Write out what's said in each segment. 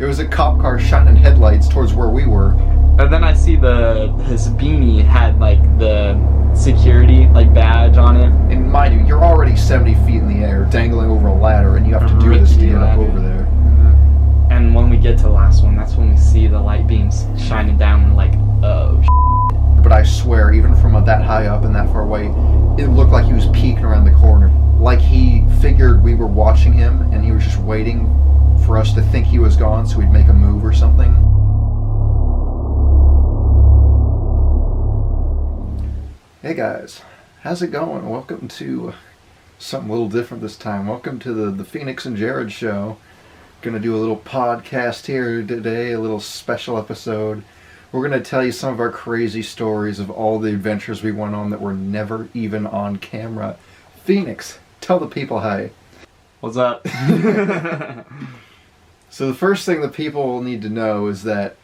It was a cop car shining headlights towards where we were. And then I see his beanie had like the security like badge on it. And mind you, you're already 70 feet in the air, dangling over a ladder, and you have to do this to get up over there. And when we get to the last one, that's when we see the light beams shining down. We're like, oh, But I swear, even from that high up and that far away, it looked like he was peeking around the corner. Like he figured we were watching him, and he was just waiting for us to think he was gone so he'd make a move or something. Hey guys, how's it going? Welcome to something a little different this time. Welcome to the Phoenix and Jared show. Gonna do a little podcast here today, a little special episode. We're gonna tell you some of our crazy stories of all the adventures we went on that were never even on camera. Phoenix, tell the people hi. what's up? So the first thing that people need to know is that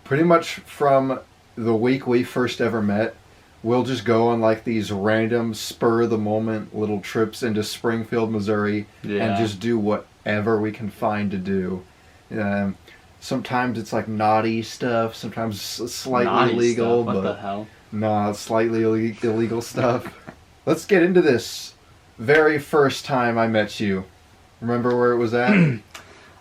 pretty much from the week we first ever met, we'll just go on like these random spur of the moment little trips into Springfield, Missouri, and just do whatever we can find to do. Sometimes it's like naughty stuff, sometimes slightly naughty illegal. Stuff. What but the hell? Nah, slightly illegal stuff. Let's get into this. Very first time I met you. Remember where it was at?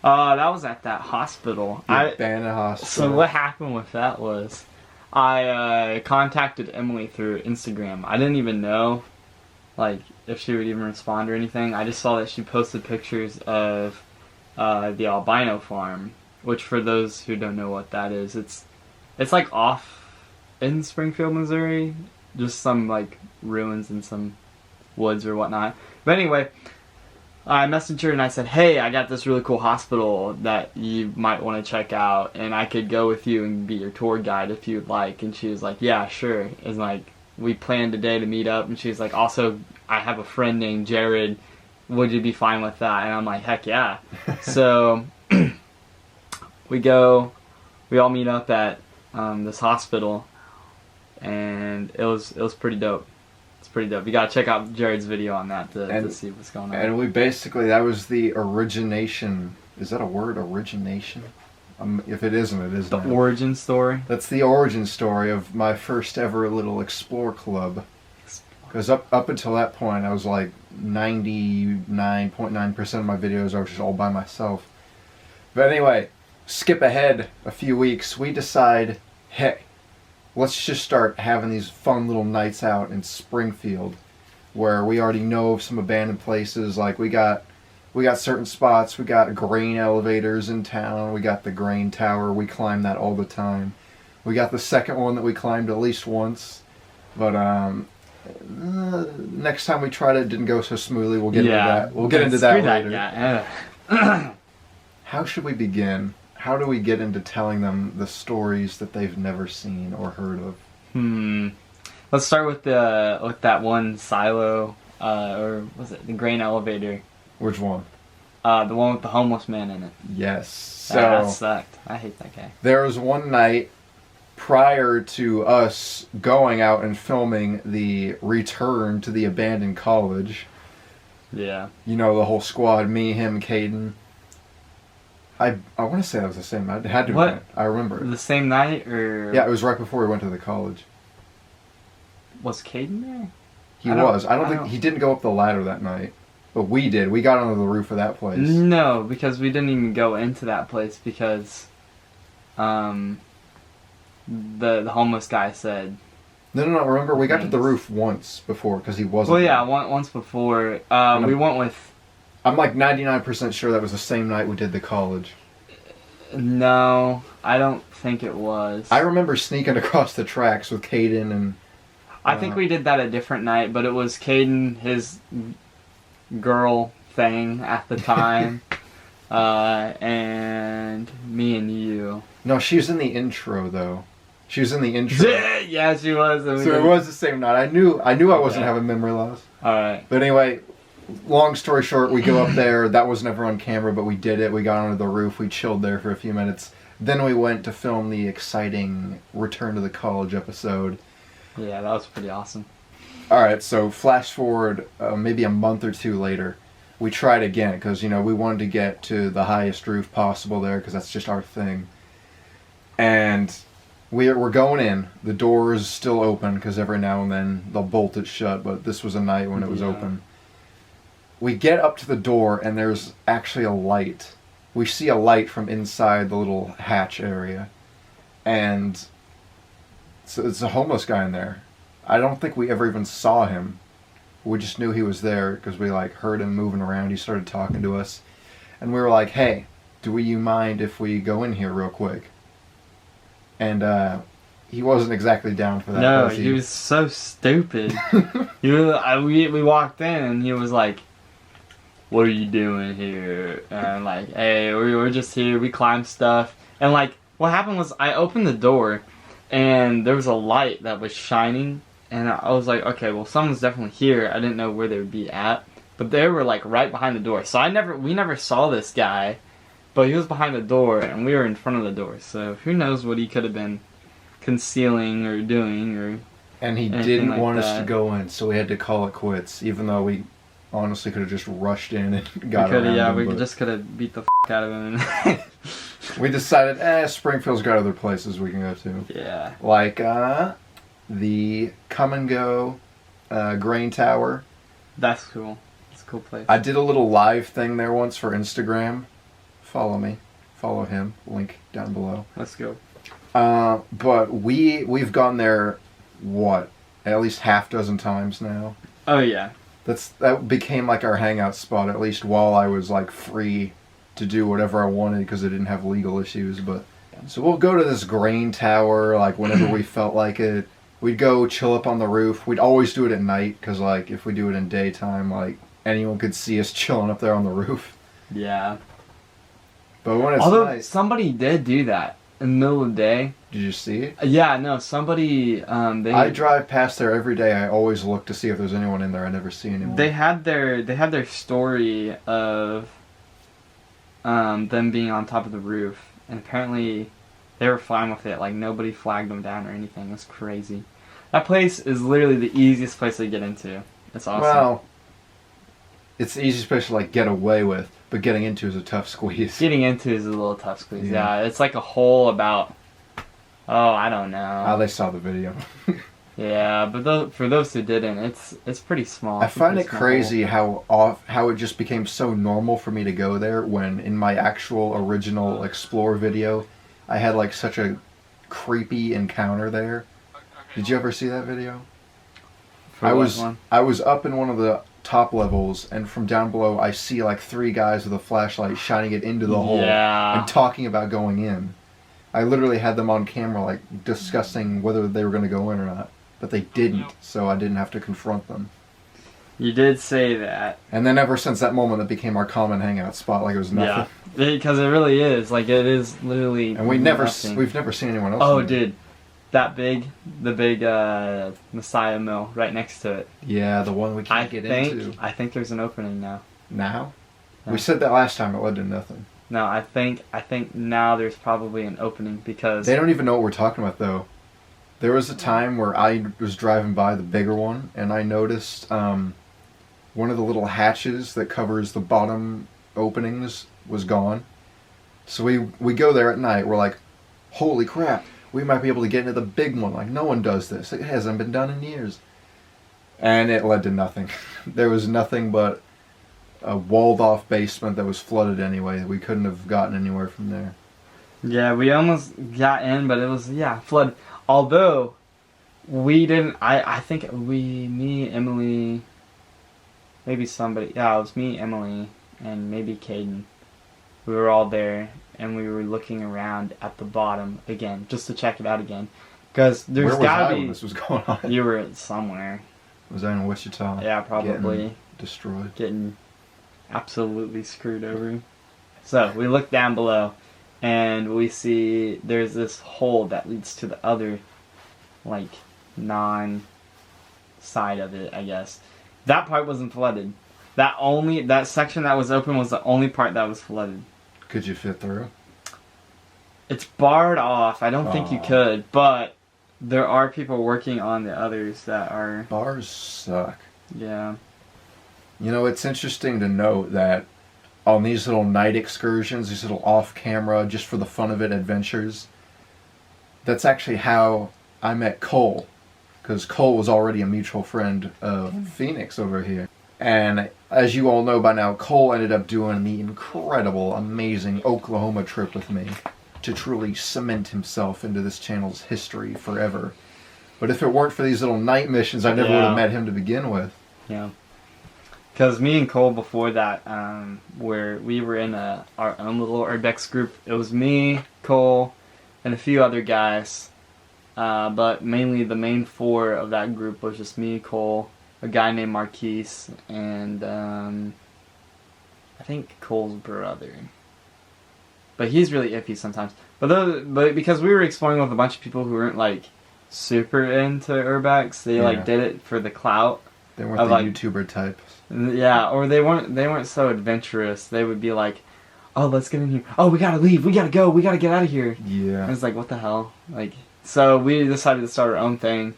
That was at that hospital. Urbana Hospital. So what happened with that was, I contacted Emily through Instagram. I didn't even know, like, if she would even respond or anything. I just saw that she posted pictures of the albino farm, which for those who don't know what that is, it's like off in Springfield, Missouri, just some like ruins and some woods or whatnot. But anyway, I messaged her and I said, hey, I got this really cool hospital that you might want to check out, and I could go with you and be your tour guide if you'd like. And she was like, yeah, sure. And like, we planned today to meet up, and she's like, also, I have a friend named Jared. Would you be fine with that? And I'm like, heck yeah. So we all meet up at this hospital, and it was pretty dope. It's pretty dope. You gotta check out Jared's video on that to see what's going on. And we basically, that was the origination. Is that a word? Origination? If it isn't, it is the now. Origin story. That's the origin story of my first ever little Explore Club. Because up until that point, I was like 99.9% of my videos I was just all by myself. But anyway, skip ahead a few weeks. We decide, hey, let's just start having these fun little nights out in Springfield, where we already know of some abandoned places. Like we got certain spots. We got grain elevators in town. We got the grain tower. We climb that all the time. We got the second one that we climbed at least once. But next time we tried it didn't go so smoothly. We'll get into that. We'll get into that later. How should we begin? How do we get into telling them the stories that they've never seen or heard of? Let's start with that one silo, or was it the grain elevator? Which one? The one with the homeless man in it. Yes. So that sucked. I hate that guy. There was one night prior to us going out and filming the return to the abandoned college. Yeah. You know, the whole squad, me, him, Caden. I want to say that was the same night. It had to what? Be. I remember. The same night, or? Yeah, it was right before we went to the college. Was Caden there? He was. I don't think he didn't go up the ladder that night. But we did. We got onto the roof of that place. No, because we didn't even go into that place because the homeless guy said... No. Remember, we got to the roof once before because he wasn't Well, yeah, there. once before. We went with... I'm like 99% sure that was the same night we did the college. No, I don't think it was. I remember sneaking across the tracks with Caden and... I think we did that a different night, but it was Caden, his girl thing at the time, and me and you. No, she was in the intro, though. She was in the intro. Yeah, she was. So it was the same night. I knew I wasn't having memory loss. Alright. But anyway, long story short, we go up there. That was never on camera, but we did it. We got onto the roof. We chilled there for a few minutes. Then we went to film the exciting Return to the College episode. Yeah, that was pretty awesome. Alright, so flash forward maybe a month or two later. we tried again because, you know, we wanted to get to the highest roof possible there because that's just our thing. And we're going in. The door is still open because every now and then they'll bolt it shut, but this was a night when it was open. We get up to the door and there's actually a light. We see a light from inside the little hatch area. And so it's a homeless guy in there. I don't think we ever even saw him. We just knew he was there because we like heard him moving around. He started talking to us. And we were like, hey, do you mind if we go in here real quick? And he wasn't exactly down for that. No, he was so stupid. We walked in and he was like, what are you doing here? And like, hey, we're just here. We climbed stuff. And like, what happened was I opened the door and there was a light that was shining. And I was like, okay, well, someone's definitely here. I didn't know where they would be at. But they were like right behind the door. So we never saw this guy. But he was behind the door, and we were in front of the door. So who knows what he could have been concealing or doing, or. And he didn't want us to go in, so we had to call it quits. Even though we honestly could have just rushed in and got around him. Yeah, we just could have beat the out of him. We decided, Springfield's got other places we can go to. Yeah. Like the Come and Go Grain Tower. That's cool. It's a cool place. I did a little live thing there once for Instagram. Follow me. Follow him. Link down below. Let's go. But we've gone there, what, at least half dozen times now. Oh yeah. That became like our hangout spot, at least while I was like free to do whatever I wanted because I didn't have legal issues. But so we'll go to this grain tower like whenever we felt like it. We'd go chill up on the roof. We'd always do it at night because like if we do it in daytime, like anyone could see us chilling up there on the roof. Yeah. But when it's Although night, somebody did do that in the middle of the day. Did you see it? Yeah, no, somebody. I drive past there every day. I always look to see if there's anyone in there. I never see anyone. They had their story of them being on top of the roof, and apparently they were fine with it. Like nobody flagged them down or anything. It was crazy. That place is literally the easiest place to get into. It's awesome. Well, it's the easiest place to like get away with, but getting into is a tough squeeze. Getting into is a little tough squeeze. Yeah, it's like a hole about. Oh, I don't know. Oh, they saw the video. Yeah, but for those who didn't, it's pretty small. I find it crazy how it just became so normal for me to go there when in my actual original Explore video, I had like such a creepy encounter there. Did you ever see that video? I was up in one of the top levels, and from down below I see like 3 guys with a flashlight shining it into the hole and talking about going in. I literally had them on camera like discussing whether they were going to go in or not, but they didn't, so I didn't have to confront them. You did say that. And then ever since that moment, it became our common hangout spot, like it was nothing. Yeah, because it really is. Like it is literally. And we've never seen anyone else. Oh, dude, the big Messiah Mill right next to it. Yeah, the one we can't get into. I think there's an opening now. Now? Yeah. We said that last time. It led to nothing. No, I think now there's probably an opening because they don't even know what we're talking about though. There was a time where I was driving by the bigger one and I noticed one of the little hatches that covers the bottom openings was gone. So we go there at night. We're like, holy crap, we might be able to get into the big one. Like no one does this. It hasn't been done in years. And it led to nothing. There was nothing but a walled-off basement that was flooded anyway. We couldn't have gotten anywhere from there. Yeah, we almost got in, but it was, flooded. Although, we didn't, I think me, Emily, maybe somebody, it was me, Emily, and maybe Caden. We were all there, and we were looking around at the bottom again, just to check it out again. Because there's gotta be... when this was going on? You were somewhere. Was I in Wichita? Yeah, probably. Getting destroyed. Getting absolutely screwed over. So we look down below and we see there's this hole that leads to the other like non side of it, I guess. That part wasn't flooded. That section that was open was the only part that was flooded. Could you fit through? It's barred off. I don't think you could, but there are people working on the others that are... Bars suck. Yeah. You know, it's interesting to note that on these little night excursions, these little off-camera, just for the fun of it adventures, that's actually how I met Cole. Because Cole was already a mutual friend of Phoenix over here. And as you all know by now, Cole ended up doing the incredible, amazing Oklahoma trip with me to truly cement himself into this channel's history forever. But if it weren't for these little night missions, I never would have met him to begin with. Yeah. Because me and Cole before that, where we were in our own little Urbex group, it was me, Cole, and a few other guys. But mainly the main four of that group was just me, Cole, a guy named Marquise, and I think Cole's brother. But he's really iffy sometimes. But because we were exploring with a bunch of people who weren't like super into Urbex, they like did it for the clout. They weren't the YouTuber types. Yeah, or they weren't so adventurous. They would be like, "Oh, let's get in here. Oh, we gotta leave. We gotta go. We gotta get out of here." Yeah. And it's like, what the hell? Like, so we decided to start our own thing,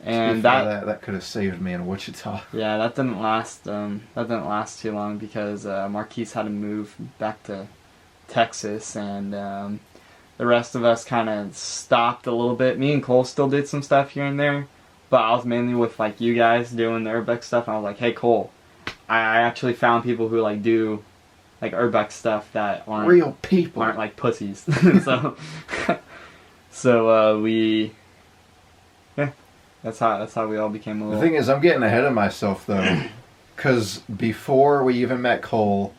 and that could have saved me in Wichita. Yeah, that didn't last. That didn't last too long because Marquise had to move back to Texas, and the rest of us kind of stopped a little bit. Me and Cole still did some stuff here and there. But I was mainly with like you guys doing the Urbex stuff. And I was like, "Hey Cole, I actually found people who like do like Urbex stuff that aren't real people, aren't like pussies." so that's how we all became a little. The thing is, I'm getting ahead of myself though, because before we even met Cole,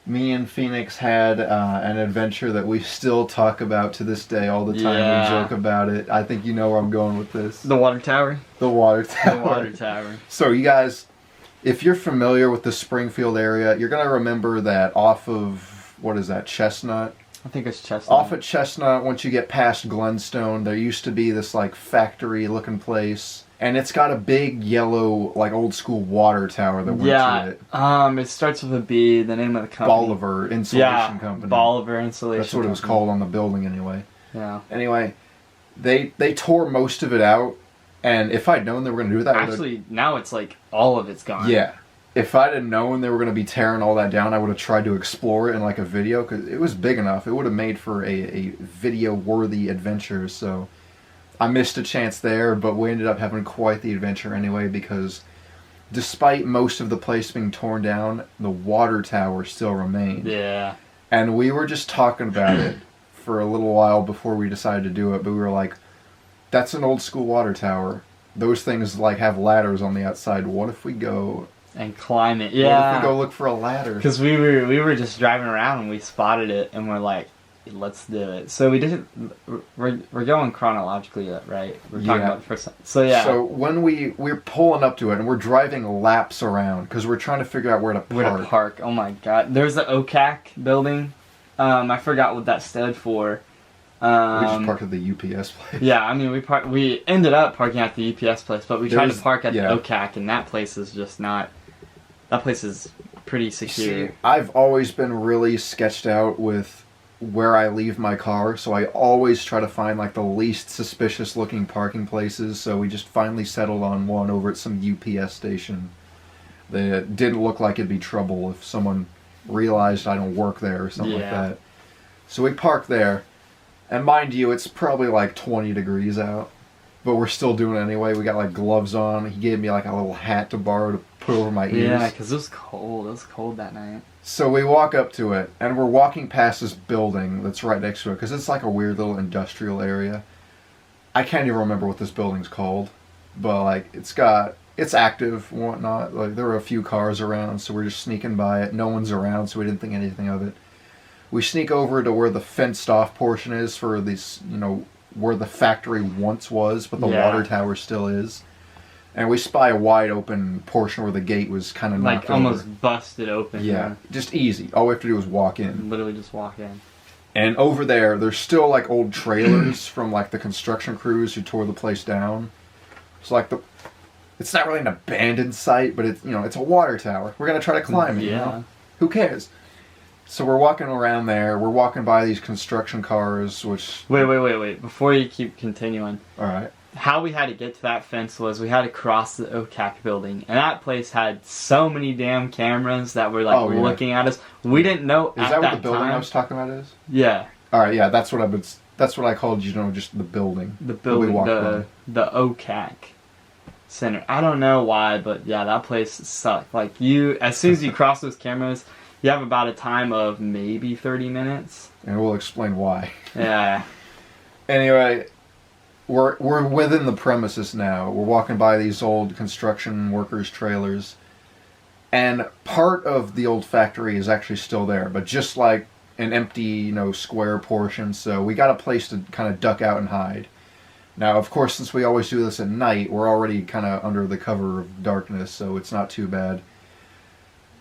me and Phoenix had an adventure that we still talk about to this day all the time. Yeah. We joke about it. I think you know where I'm going with this. The water tower? The water tower. The water tower. So you guys, if you're familiar with the Springfield area, you're going to remember that off of, what is that, Chestnut? I think it's Chestnut. Off of Chestnut, once you get past Glenstone, there used to be this like factory looking place. And it's got a big yellow, like old school water tower that went to it. It starts with a B, the name of the company. Bolivar Insulation Company. Bolivar Insulation. That's what it was called on the building anyway. Yeah. Anyway, they tore most of it out, and if I'd known they were going to do that... Actually, now it's like all of it's gone. Yeah. If I'd have known they were going to be tearing all that down, I would have tried to explore it in like a video, because it was big enough. It would have made for a video-worthy adventure, so... I missed a chance there, but we ended up having quite the adventure anyway, because despite most of the place being torn down, the water tower still remained. Yeah. And we were just talking about it for a little while before we decided to do it, but we were like, that's an old school water tower. Those things like have ladders on the outside. What if we go... and climb it? Yeah. What if we go look for a ladder? Because we were just driving around and we spotted it and we're like, let's do it. So we did it. We're going chronologically, right? We're talking about the first time. So yeah. So when we're pulling up to it and we're driving laps around because we're trying to figure out where to park. Oh my god! There's the OCAC building. I forgot what that stood for. We just parked at the UPS place. Yeah, I mean we ended up parking at the UPS place, but we tried to park at the OCAC, and that place is just not. That place is pretty secure. See, I've always been really sketched out with where I leave my car, so I always try to find like the least suspicious looking parking places. So we just finally settled on one over at some UPS station that didn't look like it'd be trouble if someone realized I don't work there or something like that. So we parked there, and mind you, it's probably like 20 degrees out, but we're still doing it anyway. We got like gloves on. He gave me like a little hat to borrow to put over my ears. Yeah, because it was cold. It was cold that night. So we walk up to it, and we're walking past this building that's right next to it, because it's like a weird little industrial area. I can't even remember what this building's called, but like it's active and whatnot. Like there were a few cars around, so we're just sneaking by it. No one's around, so we didn't think anything of it. We sneak over to where the fenced off portion is for this, where the factory once was, but the water tower still is. And we spy a wide open portion where the gate was kind of knocked over. Almost busted open. Yeah, just easy. All we have to do is walk in. Literally just walk in. And over there's still like old trailers from like the construction crews who tore the place down. So like it's not really an abandoned site, but it's it's a water tower. We're gonna try to climb it. Yeah. Who cares? So we're walking around there. We're walking by these construction cars, which... Wait. Before you keep continuing. All right. how we had to get to that fence was we had to cross the OCAC building, and that place had so many damn cameras that were like looking at us. We didn't know. Is that what the building I was talking about is? Yeah. All right. Yeah, that's what I called, just the building. The building, the OCAC Center. I don't know why, but yeah, that place sucked. Like as soon as you cross those cameras, you have about a time of maybe 30 minutes. And we'll explain why. Yeah. Anyway, we're within the premises now. We're walking by these old construction workers' trailers, and part of the old factory is actually still there, but just like an empty, square portion. So we got a place to kind of duck out and hide. Now, of course, since we always do this at night, we're already kind of under the cover of darkness, so it's not too bad.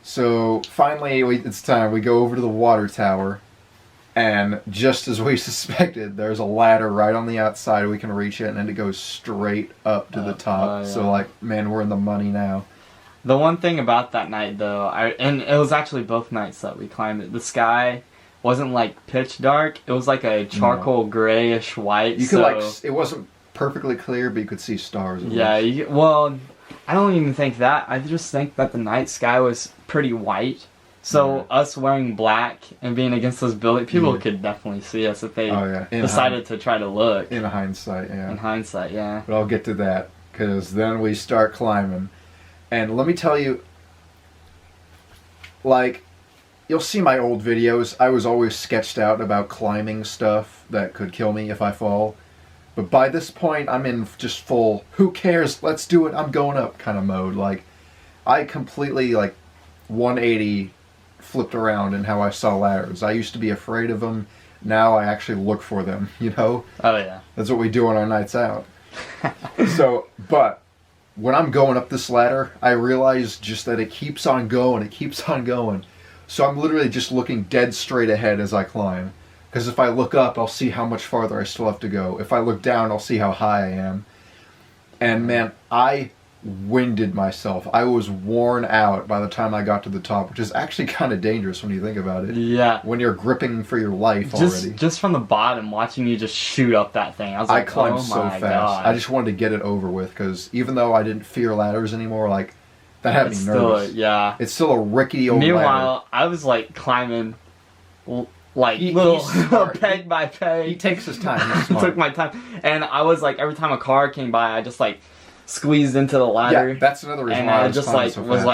So finally, it's time. We go over to the water tower, and just as we suspected, there's a ladder right on the outside. We can reach it, and then it goes straight up to the top. Yeah. So, man, we're in the money now. The one thing about that night, though, and it was actually both nights that we climbed it, the sky wasn't pitch dark. It was like a charcoal grayish white. You could it wasn't perfectly clear, but you could see stars. Yeah, well, I don't even think that. I just think that the night sky was pretty white. So us wearing black and being against those buildings, people could definitely see us if they decided to try to look. In hindsight, yeah. In hindsight, yeah. But I'll get to that, because then we start climbing. And let me tell you, you'll see my old videos. I was always sketched out about climbing stuff that could kill me if I fall. But by this point, I'm in just full, who cares, let's do it, I'm going up kind of mode. I completely, 180 flipped around in how I saw ladders. I used to be afraid of them. Now I actually look for them, Oh, yeah. That's what we do on our nights out. But when I'm going up this ladder, I realize just that it keeps on going. It keeps on going. So I'm literally just looking dead straight ahead as I climb. Because if I look up, I'll see how much farther I still have to go. If I look down, I'll see how high I am. And man, I winded myself. I was worn out by the time I got to the top, which is actually kind of dangerous when you think about it. Yeah. When you're gripping for your life already. Just from the bottom, watching you just shoot up that thing. I climbed so fast. God. I just wanted to get it over with, because even though I didn't fear ladders anymore, that had me nervous. It's still a rickety old Meanwhile, ladder. I was climbing peg by peg. He takes his time. I took my time. And I was every time a car came by, I just squeezed into the ladder. Yeah, that's another reason and why I just was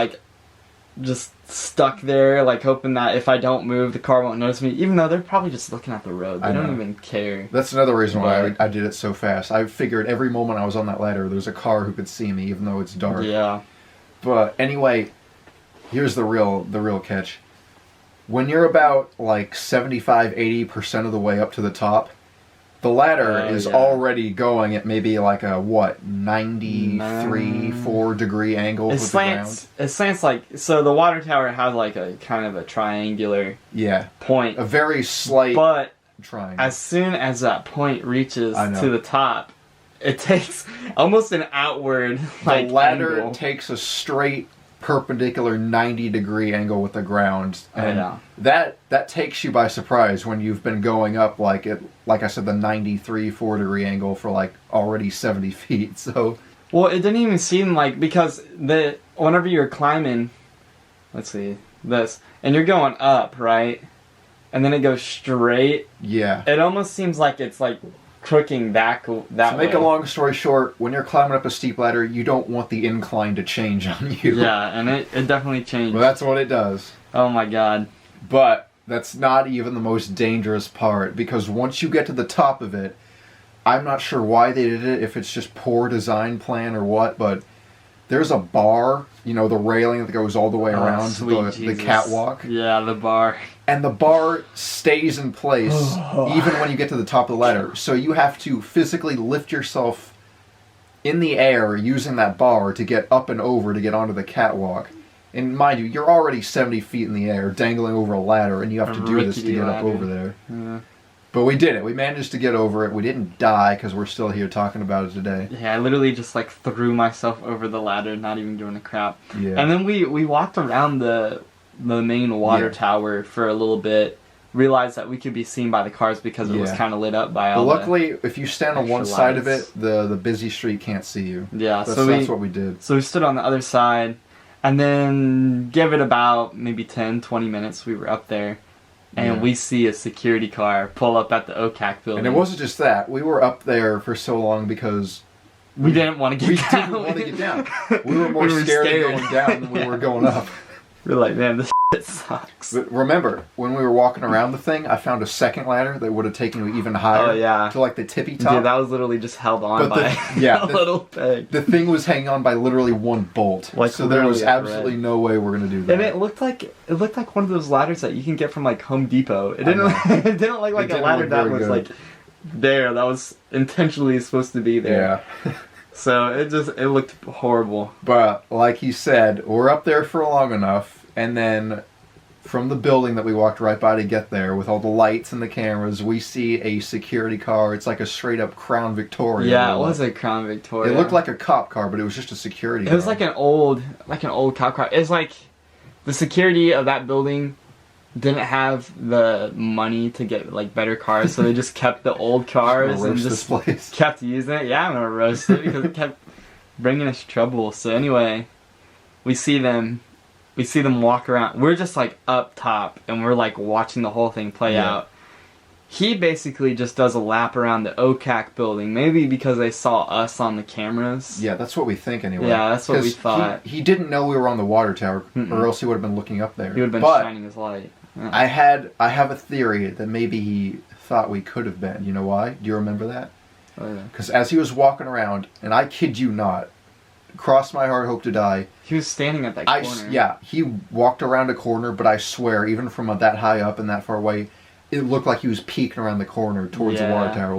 just stuck there, hoping that if I don't move, the car won't notice me. Even though they're probably just looking at the road, they don't even care. That's another reason why I did it so fast. I figured every moment I was on that ladder, there's a car who could see me, even though it's dark. Yeah. But anyway, here's the real catch. When you're about 75-80% of the way up to the top, the ladder is already going at maybe a 93-4 degree angle with the ground. It slants so the water tower has a kind of a triangular point. A very slight triangle. As soon as that point reaches to the top, it takes almost an outward the ladder angle. Takes a straight perpendicular 90-degree angle with the ground, and that takes you by surprise when you've been going up like I said, the 93-4 degree angle for already 70 feet. So it didn't even seem because whenever you're climbing, let's see this, and you're going up, right, and then it goes straight. Yeah, it almost seems like it's crooking that way. To make a long story short, when you're climbing up a steep ladder, you don't want the incline to change on you. Yeah, and it definitely changed. Well, that's what it does. Oh my god. But that's not even the most dangerous part, because once you get to the top of it, I'm not sure why they did it, if it's just poor design plan or what, but there's a bar, the railing that goes all the way around the catwalk. Yeah, the bar. And the bar stays in place even when you get to the top of the ladder. So you have to physically lift yourself in the air using that bar to get up and over to get onto the catwalk. And mind you, you're already 70 feet in the air, dangling over a ladder, and you have to do this to get up over there. Yeah. But we did it. We managed to get over it. We didn't die because we're still here talking about it today. Yeah, I literally just threw myself over the ladder, not even giving a crap. Yeah. And then we walked around the main water tower for a little bit, realized that we could be seen by the cars because it was Yeah. kind of lit up by But all luckily, if you stand on extra one side of lights. it, the busy street can't see you. Yeah, That's what we did. So we stood on the other side, and then give it about maybe 10, 20 minutes, we were up there, and Yeah. we see a security car pull up at the OCAC building. And it wasn't just that. We were up there for so long because we didn't want to we get down. didn't want to get down. We were more We were scared scared. of going down than we were going up. We're like, man, this shit sucks. But remember, when we were walking around the thing, I found a second ladder that would have taken you even higher. Oh, yeah. To like the tippy top. Dude, that was literally just held on But by yeah, a little peg. the thing was hanging on by literally one bolt. Like, so there was literally a absolutely thread. no way we're gonna do that. And it looked like one of those ladders that you can get from like Home Depot. It didn't know. it didn't look like It a didn't ladder look that very was good. like there. That was intentionally supposed to be there. Yeah. So it looked horrible. But like he said, we're up there for long enough, and then from the building that we walked right by to get there, with all the lights and the cameras, we see a security car. It's like a straight up Crown Victoria. Yeah, it was a Crown Victoria. It looked like a cop car, but it was just a security car. It was like an old cop car. It's like the security of that building didn't have the money to get like better cars, so they just kept the old cars and roast just this place. kept using it. Yeah, I'm gonna roast it because it kept bringing us trouble. So anyway, we see them walk around. We're just like up top and we're like watching the whole thing play Yeah. out. He basically just does a lap around the OCAC building, maybe because they saw us on the cameras. Yeah, that's what we think anyway. Yeah, that's what we 'Cause thought. He didn't know we were on the water tower, Mm-mm. or else he would have been looking up there. He would have been but shining his light. Yeah. I have a theory that maybe he thought we could have been. You know why? Do you remember that? Oh, yeah. Because as he was walking around, and I kid you not, cross my heart, hope to die. He was standing at that corner. Yeah, he walked around a corner, but I swear, even from that high up and that far away, it looked like he was peeking around the corner towards the water Yeah. tower.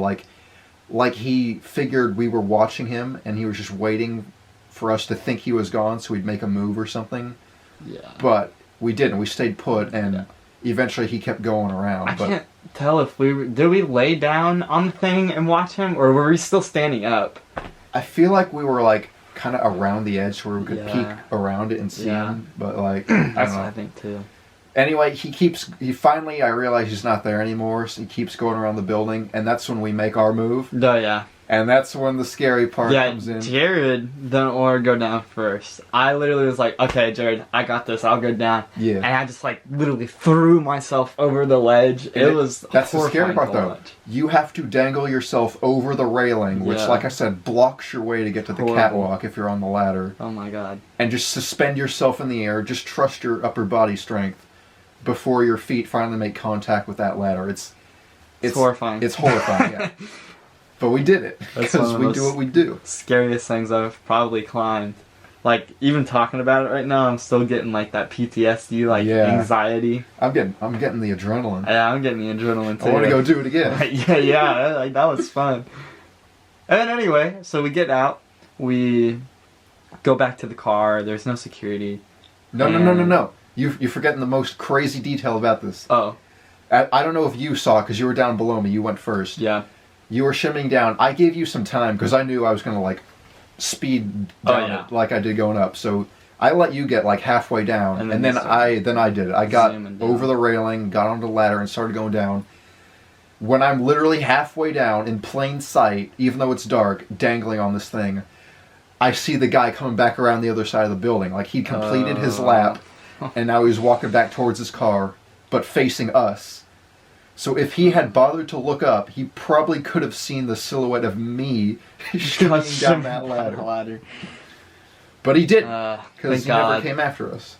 Like he figured we were watching him, and he was just waiting for us to think he was gone so we'd make a move or something. Yeah. But we didn't. We stayed put, and Yeah. eventually he kept going around. I but can't tell if did we lay down on the thing and watch him, or were we still standing up? I feel like we were like kind of around the edge where we could Yeah. peek around it and see Yeah. him. But like, I That's don't what know. I think too. Anyway, he finally, I realize he's not there anymore, so he keeps going around the building, and that's when we make our move, Oh yeah. and that's when the scary part Yeah, comes in. Jared didn't want to go down first. I literally was like, okay, Jared, I got this. I'll go down. Yeah. And I just like literally threw myself over the ledge. And It was that's the scary horrifying part to though. watch. You have to dangle yourself over the railing, which, Yeah. like I said, blocks your way to get to the Horrible. catwalk if you're on the ladder, Oh my god. and just suspend yourself in the air. Just trust your upper body strength before your feet finally make contact with that ladder. It's horrifying. It's horrifying, yeah. But we did it That's because one of we those- do what we do. Scariest things I've probably climbed. Like even talking about it right now, I'm still getting like that PTSD, like Yeah. anxiety. I'm getting the adrenaline. Yeah, I'm getting the adrenaline too. I want to go do it again. yeah, like that was fun. And then anyway, so we get out, we go back to the car. There's no security. No. You're forgetting the most crazy detail about this. Oh, I don't know if you saw, because you were down below me. You went first. yeah. You were shimmying down. I gave you some time because I knew I was going to like speed down yeah. it like I did going up. So I let you get like halfway down, And and then then you I did it. I got zooming down. over the railing, got onto the ladder, and started going down. When I'm literally halfway down in plain sight, even though it's dark, dangling on this thing, I see the guy coming back around the other side of the building. Like he completed his lap, and now he's walking back towards his car, but facing us. So if he had bothered to look up, he probably could have seen the silhouette of me shimmying down that ladder. But he didn't, because Thank he never God. came after us.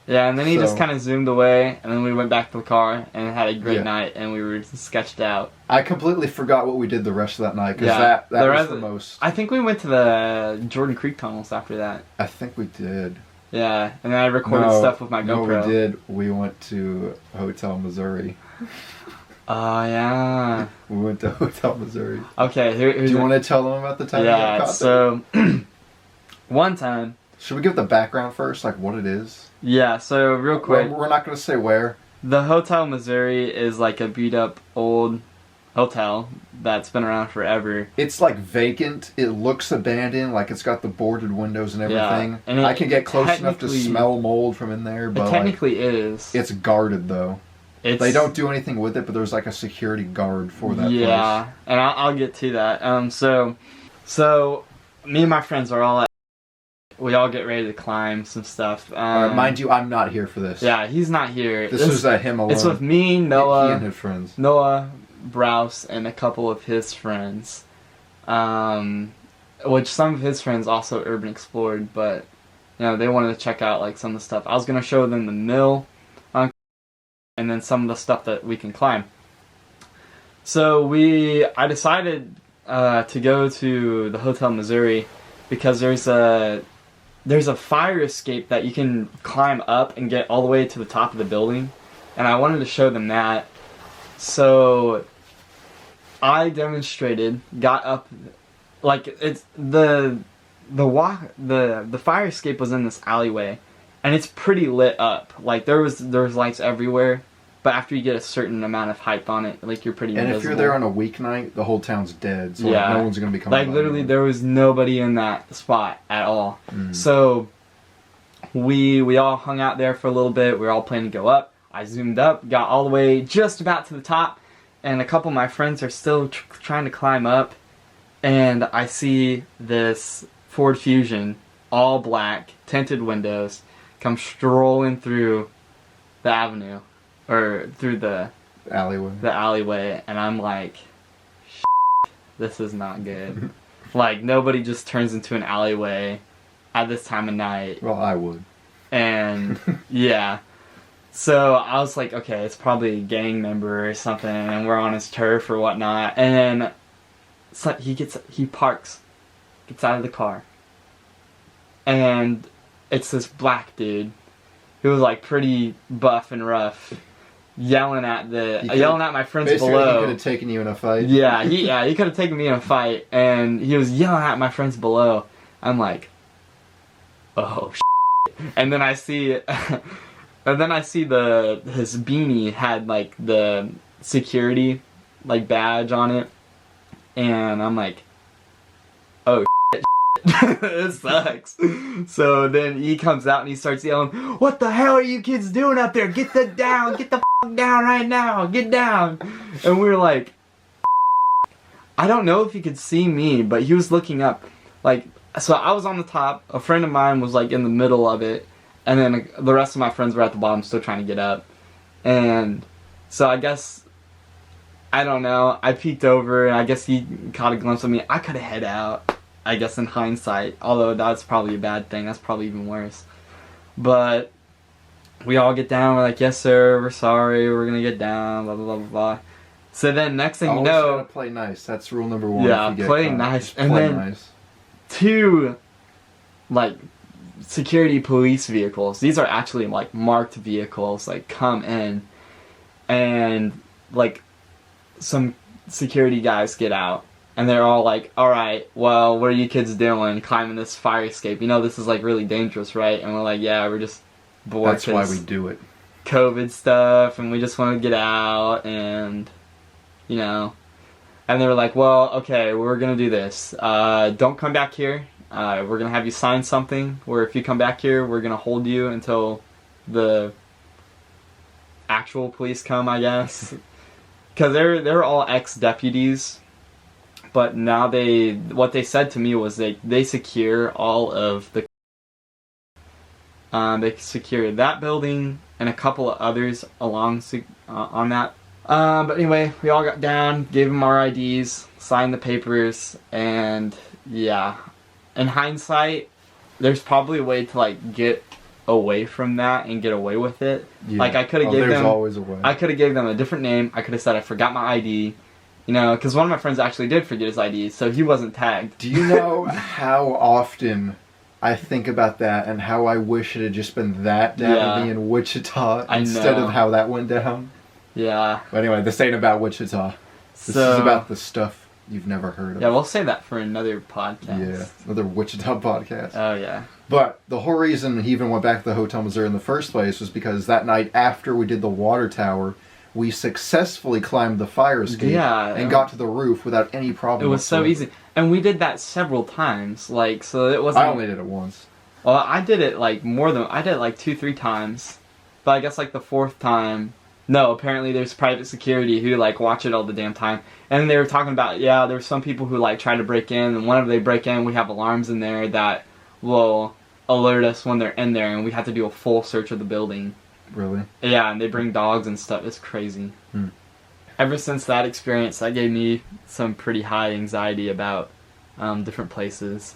Yeah, and then he just So- kind of zoomed away, and then we went back to the car and had a great Yeah. night, and we were sketched out. I completely forgot what we did the rest of that night, because Yeah, that the was rest- the most... I think we went to the Jordan Creek tunnels after that. I think we did. Yeah, and then I recorded stuff with my GoPro. No, we did. We went to Hotel Missouri. Oh, yeah. We went to Hotel Missouri. Okay, Do here's you want to tell them about the time you got Yeah, caught so one time. Should we give the background first, like what it is? Yeah, so real quick, We're not going to say where. the Hotel Missouri is like a beat up old hotel that's been around forever. It's like vacant. It looks abandoned, like it's got the boarded windows and Yeah, everything. and I can get close enough to technically- smell mold from in there, It but like, technically is. it's guarded though. They don't do anything with it, but there's like a security guard for that place. And I'll get to that. So me and my friends are all we all get ready to climb some stuff. Mind you, I'm not here for this. Yeah, he's not here. This was him alone. It's with me, Noah, he and his friends. Noah, Browse, and a couple of his friends. Which some of his friends also urban explored, but they wanted to check out like some of the stuff. I was gonna show them the mill, and then some of the stuff that we can climb. So I decided to go to the Hotel Missouri because there's a fire escape that you can climb up and get all the way to the top of the building, and I wanted to show them that. So I demonstrated, got up, like it's the fire escape was in this alleyway, and it's pretty lit up. Like there was lights everywhere, but after you get a certain amount of hype on it, like you're pretty invisible. And if you're there on a weeknight, the whole town's dead, so no one's gonna be coming. Like literally, there was nobody in that spot at all. So we all hung out there for a little bit. We were all planning to go up. I zoomed up, got all the way just about to the top, and a couple of my friends are still trying to climb up. And I see this Ford Fusion, all black, tinted windows, come strolling through the avenue, or through the alleyway, and I'm like, this is not good. Like, nobody just turns into an alleyway at this time of night. Well, I would. And, yeah. So, I was like, okay, it's probably a gang member or something, and we're on his turf or whatnot, and so he parks, gets out of the car, and it's this black dude who was like pretty buff and rough, yelling at my friends below. He could have taken you in a fight. Yeah, he could have taken me in a fight, and he was yelling at my friends below. I'm like, oh shit. And then I see his beanie had like the security like badge on it. And I'm like, oh shit, it sucks. So then he comes out and he starts yelling, what the hell are you kids doing up there? Get the f*** down right now, get down. And we were like, I don't know if he could see me, but he was looking up. Like, so I was on the top, a friend of mine was like in the middle of it, and then the rest of my friends were at the bottom still trying to get up. And so I guess, I don't know, I peeked over and I guess he caught a glimpse of me. I could have head out, I guess, in hindsight, although that's probably a bad thing. That's probably even worse. But we all get down, we're like, yes sir, we're sorry, we're gonna get down, blah blah blah blah blah. So then next thing you know, gotta play nice. That's rule number one. Yeah, play nice. And then two like security police vehicles. These are actually like marked vehicles, like come in, and like some security guys get out, and they're all like, alright, well, what are you kids doing climbing this fire escape? You know, this is like really dangerous, right? And we're like, yeah, we're just bored. That's why we do it. COVID stuff, and we just want to get out, and you know. And they were like, well, okay, we're gonna do this. Don't come back here. We're gonna have you sign something where if you come back here, we're gonna hold you until the actual police come, I guess. Because they're all ex-deputies, but now what they said to me was they secure all of the. They secure that building and a couple of others along on that. But anyway, we all got down, gave them our IDs, signed the papers, and yeah. In hindsight, there's probably a way to like get away from that and get away with it. Yeah. Like I could have gave them. Always a way. I could have gave them a different name. I could have said I forgot my ID. You know, because one of my friends actually did forget his ID, so he wasn't tagged. Do you know how often I think about that and how I wish it had just been that down to me in Wichita instead of how that went down? Yeah. But anyway, this ain't about Wichita. This is about the stuff you've never heard of. Yeah, we'll save that for another podcast. Yeah, another Wichita podcast. Oh, yeah. But the whole reason he even went back to the Hotel Missouri in the first place was because that night after we did the water tower, we successfully climbed the fire escape and got to the roof without any problem. It was so easy. And we did that several times. Like, so it wasn't... I only did it once. Well, I did it like I did it like 2-3 times. But I guess like the fourth time, No, apparently there's private security who like watch it all the damn time. And they were talking about, yeah, there's some people who like try to break in, and whenever they break in, we have alarms in there that will alert us when they're in there, and we have to do a full search of the building. Really? Yeah, and they bring dogs and stuff. It's crazy. Hmm. Ever since that experience, that gave me some pretty high anxiety about different places.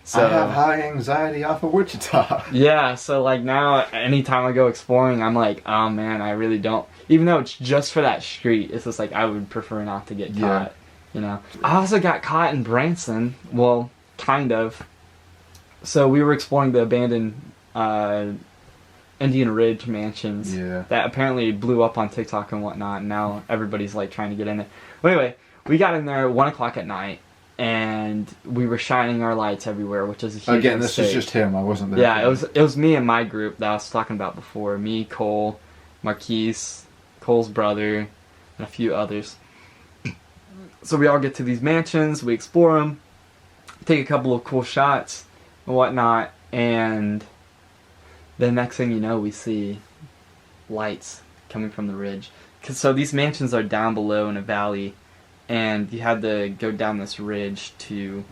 So, I have high anxiety off of Wichita. yeah, so like now, anytime I go exploring, I'm like, oh man, I really don't. Even though it's just for that street, it's just like I would prefer not to get caught. You know. I also got caught in Branson. Well, kind of. So we were exploring the abandoned Indian Ridge mansions that apparently blew up on TikTok and whatnot. And now everybody's like trying to get in there. But anyway, we got in there at 1 o'clock at night. And we were shining our lights everywhere, which is a huge Again, mistake. this is just him. I wasn't there. Yeah, it was me and my group that I was talking about before. Me, Cole, Marquise, Cole's brother, and a few others. So we all get to these mansions, we explore them, take a couple of cool shots and whatnot, and the next thing you know, we see lights coming from the ridge. So these mansions are down below in a valley, and you had to go down this ridge to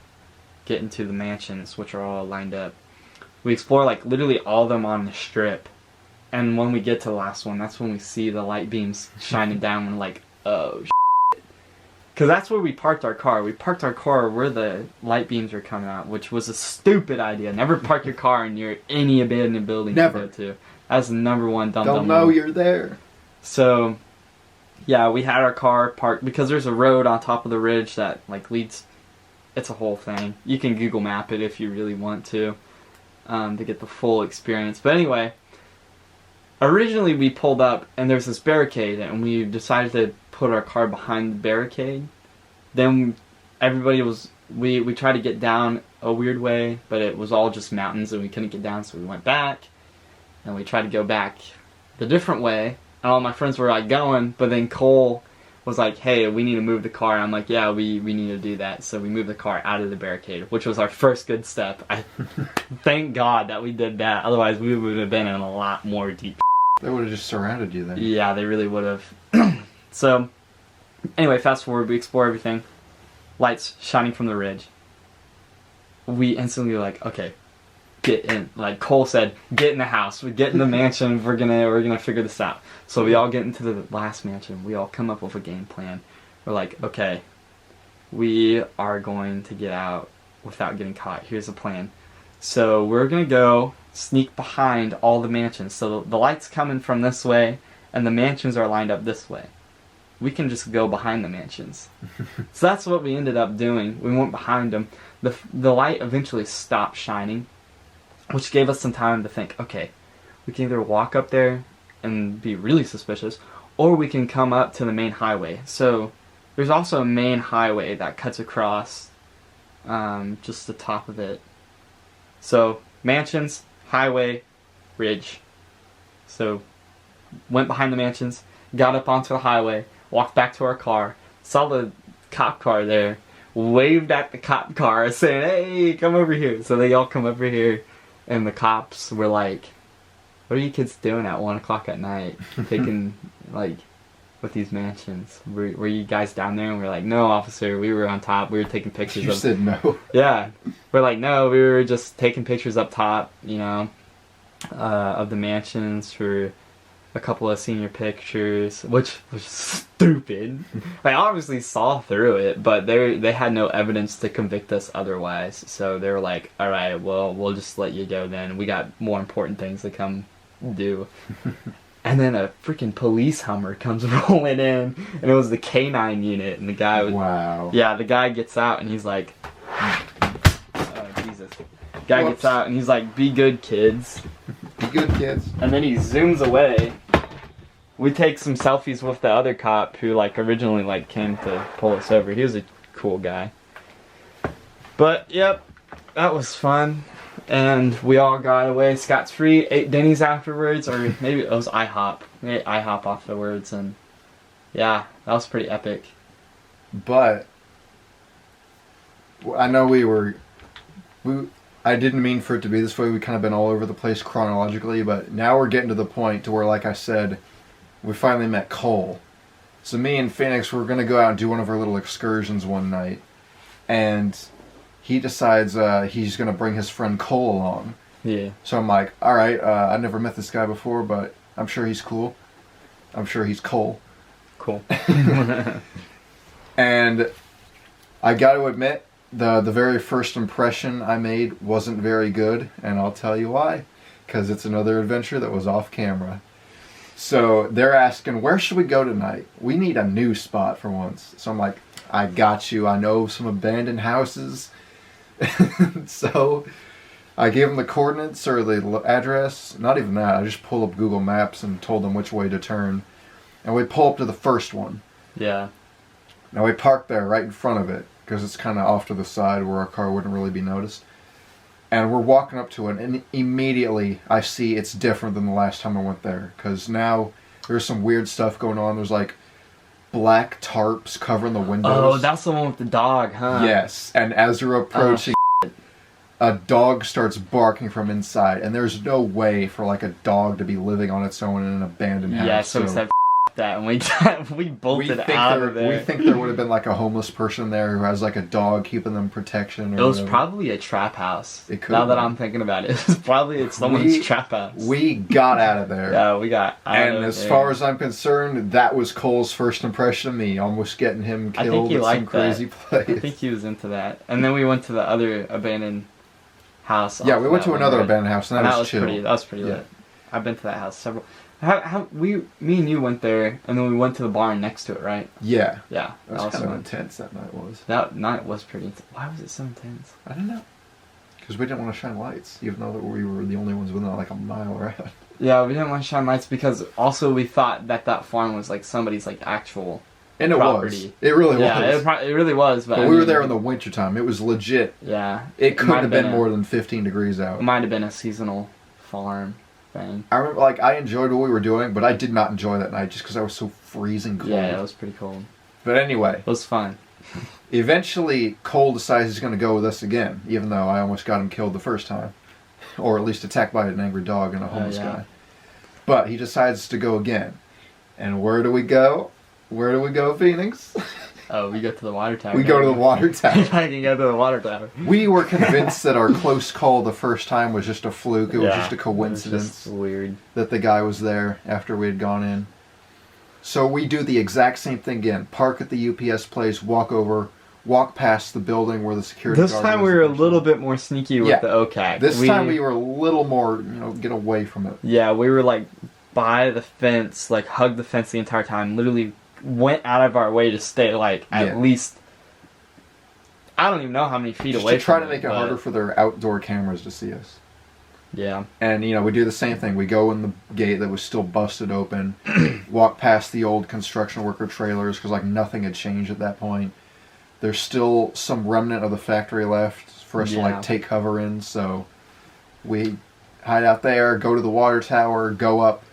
get into the mansions, which are all lined up. We explore like literally all of them on the strip, and when we get to the last one, that's when we see the light beams shining down, and we're like, oh shit. Because that's where we parked our car. We parked our car where the light beams were coming out, which was a stupid idea. Never park your car near any abandoned building Never. you go to. That's the number one dumb Don't know rule. you're there. So, yeah, we had our car parked because there's a road on top of the ridge that like leads. It's a whole thing. You can Google Map it if you really want to get the full experience. But anyway, originally we pulled up and there's this barricade, and we decided to put our car behind the barricade. Then everybody was we tried to get down a weird way, but it was all just mountains and we couldn't get down, so we went back and we tried to go back the different way. And all my friends were like going, but then Cole was like, hey, we need to move the car. And I'm like, yeah, we need to do that. So we moved the car out of the barricade, which was our first good step. I thank God that we did that. Otherwise, we would have been in a lot more deep. They would have just surrounded you then. Yeah, they really would have. So, anyway, fast forward, we explore everything. Lights shining from the ridge. We instantly were like, okay, get in. Like Cole said, get in the house. We get in the mansion. We're gonna figure this out. So we all get into the last mansion. We all come up with a game plan. We're like, okay, we are going to get out without getting caught. Here's the plan. So we're gonna go sneak behind all the mansions. So the light's coming from this way, and the mansions are lined up this way. We can just go behind the mansions. So that's what we ended up doing. We went behind them. The light eventually stopped shining, which gave us some time to think, okay, we can either walk up there and be really suspicious, or we can come up to the main highway. So there's also a main highway that cuts across just the top of it. So mansions, highway, ridge. So went behind the mansions, got up onto the highway, walked back to our car, saw the cop car there, waved at the cop car saying, hey, come over here. So they all come over here, and the cops were like, what are you kids doing at 1 o'clock at night taking, like, with these mansions? Were you guys down there? And we're like, no, officer, we were on top. We were taking pictures You said no. Yeah. We're like, no, we were just taking pictures up top, you know, of the mansions for a couple of senior pictures, which was stupid. I obviously saw through it, but they had no evidence to convict us otherwise. So they were like, all right, well, we'll just let you go then. We got more important things to come do. And then a freaking police Hummer comes rolling in, and it was the K9 unit, and the guy was... Wow. Yeah, the guy gets out, and he's like... Oh, Jesus. Guy Whoops. gets out, and he's like, be good, kids. Be good, kids. And then he zooms away. We take some selfies with the other cop who, like, originally, like, came to pull us over. He was a cool guy. But, yep, that was fun. And we all got away scot-free, ate Denny's afterwards, or maybe it was IHOP. We ate IHOP afterwards, and yeah, that was pretty epic. But I know I didn't mean for it to be this way. We kind of been all over the place chronologically, but now we're getting to the point to where, like I said, we finally met Cole. So me and Phoenix were going to go out and do one of our little excursions one night. And he decides he's going to bring his friend Cole along. Yeah. So I'm like, all right, I never met this guy before, but I'm sure he's cool. I'm sure he's Cole. Cool. And I got to admit, the very first impression I made wasn't very good, and I'll tell you why. Because it's another adventure that was off camera. So they're asking, where should we go tonight? We need a new spot for once. So I'm like, I got you. I know some abandoned houses. So I gave them the coordinates or the address. Not even that. I just pulled up Google Maps and told them which way to turn. And we pull up to the first one. Yeah. Now we parked there right in front of it because it's kind of off to the side where our car wouldn't really be noticed. And we're walking up to it, and immediately I see it's different than the last time I went there. Because now there's some weird stuff going on. There's like black tarps covering the windows. Oh, that's the one with the dog, huh? Yes, and as we're approaching, a dog starts barking from inside. And there's no way for like a dog to be living on its own in an abandoned house. Yeah, so we said that, and we bolted out of there. We think there would have been like a homeless person there who has like a dog keeping them protection. Or it was whatever. Probably a trap house. It could. Now that I'm thinking about it, it's probably someone's trap house. We got out of there. Yeah, we got out and of as there. far as I'm concerned, that was Cole's first impression of me, almost getting him I think killed he at some liked crazy that. place. I think he was into that. And then we went to the other abandoned house. Yeah, we went to another abandoned house, and that was chill. That was pretty Yeah. lit. I've been to that house several. Me and you went there, and then we went to the barn next to it, right? Yeah. Yeah, That was kind of fun. intense, that night was. That night was pretty intense. Why was it so intense? I don't know. Because we didn't want to shine lights, even though we were the only ones within like a mile around. Yeah, we didn't want to shine lights because also we thought that farm was like somebody's like actual And it property. was. It really was. Yeah, it really was. But we were there in the wintertime. It was legit. Yeah. It couldn't have been a- more than 15 degrees out. It might have been a seasonal farm thing. I remember, like, I enjoyed what we were doing, but I did not enjoy that night just because I was so freezing cold. Yeah, it was pretty cold. But anyway, It was fun. eventually Cole decides he's going to go with us again, even though I almost got him killed the first time. Or at least attacked by an angry dog and a homeless guy. But he decides to go again. And where do we go? Where do we go, Phoenix? Oh, we go to the water tower. We go to the water I tower. can go to the water tower. We were convinced that our close call the first time was just a fluke. It was just a coincidence. It was just weird. That the guy was there after we had gone in. So we do the exact same thing again. Park at the UPS place, walk past the building where the security guard This time was we were a originally. little bit more sneaky with the OCAC. This time we were a little more, get away from it. Yeah, we were like by the fence, like hugged the fence the entire time. Literally went out of our way to stay like at least, I don't even know how many feet Just away to try from to make it but- harder for their outdoor cameras to see us. Yeah. And, we do the same thing. We go in the gate that was still busted open, walk past the old construction worker trailers because, like, nothing had changed at that point. There's still some remnant of the factory left for us to, like, take cover in, so we hide out there, go to the water tower, go up.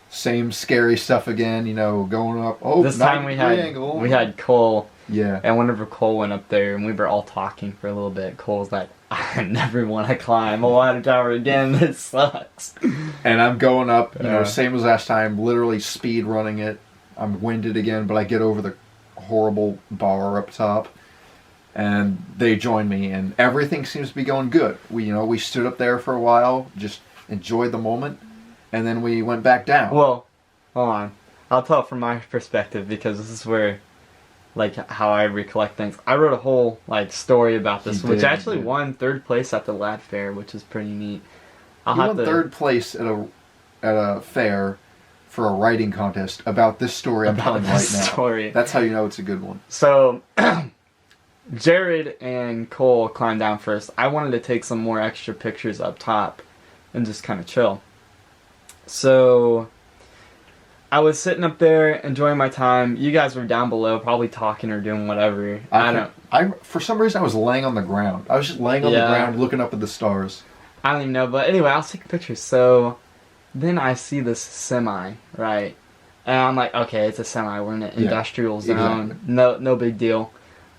Same scary stuff again, going up. Oh, This time we had Cole. Yeah. And whenever Cole went up there and we were all talking for a little bit, Cole's like, I never want to climb a water tower again. This sucks. And I'm going up, same as last time, literally speed running it. I'm winded again, but I get over the horrible bar up top. And they join me, and everything seems to be going good. We stood up there for a while, just enjoyed the moment, and then we went back down. Well, hold on. I'll tell it from my perspective because this is where, like, how I recollect things. I wrote a whole, like, story about this, which actually won 3rd place at the Lad Fair, which is pretty neat. You won 3rd place at a fair for a writing contest about this story I'm telling right now. Story. That's how you know it's a good one. So, Jared and Cole climbed down first. I wanted to take some more extra pictures up top and just kind of chill. So, I was sitting up there enjoying my time. You guys were down below, probably talking or doing whatever. For some reason, I was laying on the ground. I was just laying on the ground, looking up at the stars. I don't even know, but anyway, I was taking pictures. So then I see this semi, right? And I'm like, okay, it's a semi. We're in an industrial zone. Exactly. No big deal.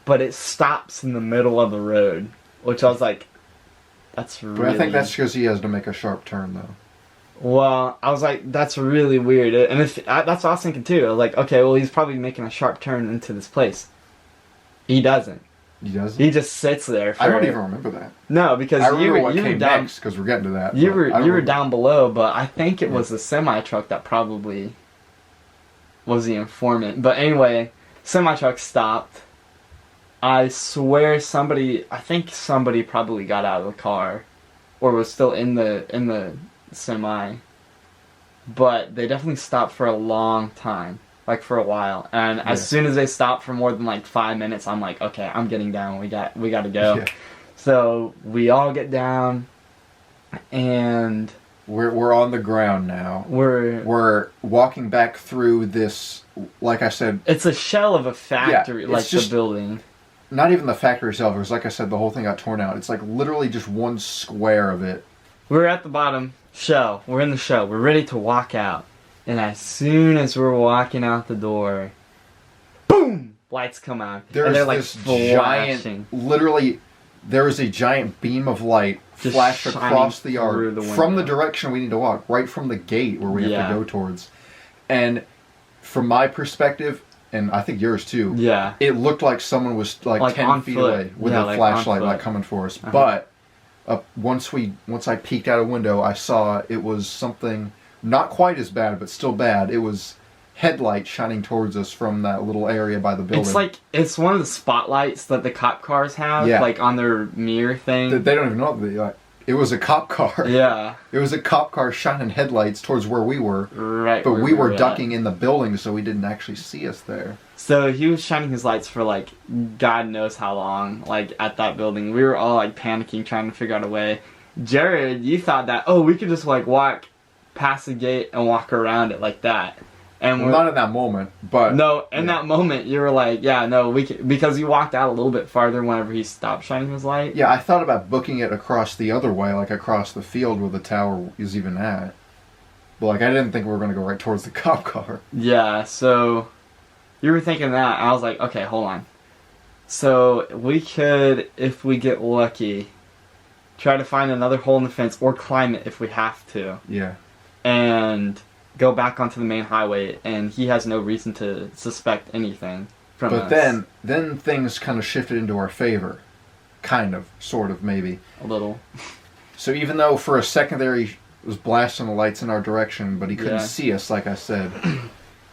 But it stops in the middle of the road, which I was like, that's really... But I think that's because he has to make a sharp turn, though. Well, I was like, that's really weird. And that's what I was thinking too. I was like, okay, well, he's probably making a sharp turn into this place. He doesn't. He doesn't? He just sits there for... I don't even remember that. No, because I remember you what were came down... next, because we're getting to that. You were remember. down below, but I think it was the semi-truck that probably was the informant. But anyway, semi-truck stopped. I swear I think somebody probably got out of the car or was still in the semi. But they definitely stopped for a long time, like for a while. And as soon as they stopped for more than like 5 minutes, I'm like, okay, I'm getting down. We got to go. Yeah. So we all get down, and we're on the ground now. We're walking back through this, like I said, it's a shell of a factory, like just the building. Not even the factory itself, because like I said, the whole thing got torn out. It's like literally just one square of it. We're at the bottom shell. We're in the shell. We're ready to walk out. And as soon as we're walking out the door, boom! Lights come on. There's and they're like this flashing. Literally, there is a giant beam of light just flashed across the yard from the direction we need to walk, right from the gate where we have to go towards. And from my perspective, and I think yours too, it looked like someone was like 10 feet away with a flashlight like coming for us. But once I peeked out a window, I saw it was something not quite as bad, but still bad. It was headlights shining towards us from that little area by the building. It's one of the spotlights that the cop cars have, like on their mirror thing. They don't even know. It was a cop car. Yeah. It was a cop car shining headlights towards where we were. Right. But we were ducking in the building, so he didn't actually see us there. So he was shining his lights for like God knows how long, like at that building. We were all like panicking, trying to figure out a way. Jared, you thought that, we could just like walk past the gate and walk around it like that. And not in that moment, but that moment you were like, we can, because you walked out a little bit farther whenever he stopped shining his light. Yeah, I thought about booking it across the other way, like across the field where the tower is even at. But like I didn't think we were going to go right towards the cop car. Yeah, so you were thinking that. I was like, okay, hold on. So we could, if we get lucky, try to find another hole in the fence or climb it if we have to. Yeah. And go back onto the main highway, and he has no reason to suspect anything from us. But then things kind of shifted into our favor. Kind of, sort of, maybe. A little. So even though for a second there he was blasting the lights in our direction, but he couldn't see us, like I said.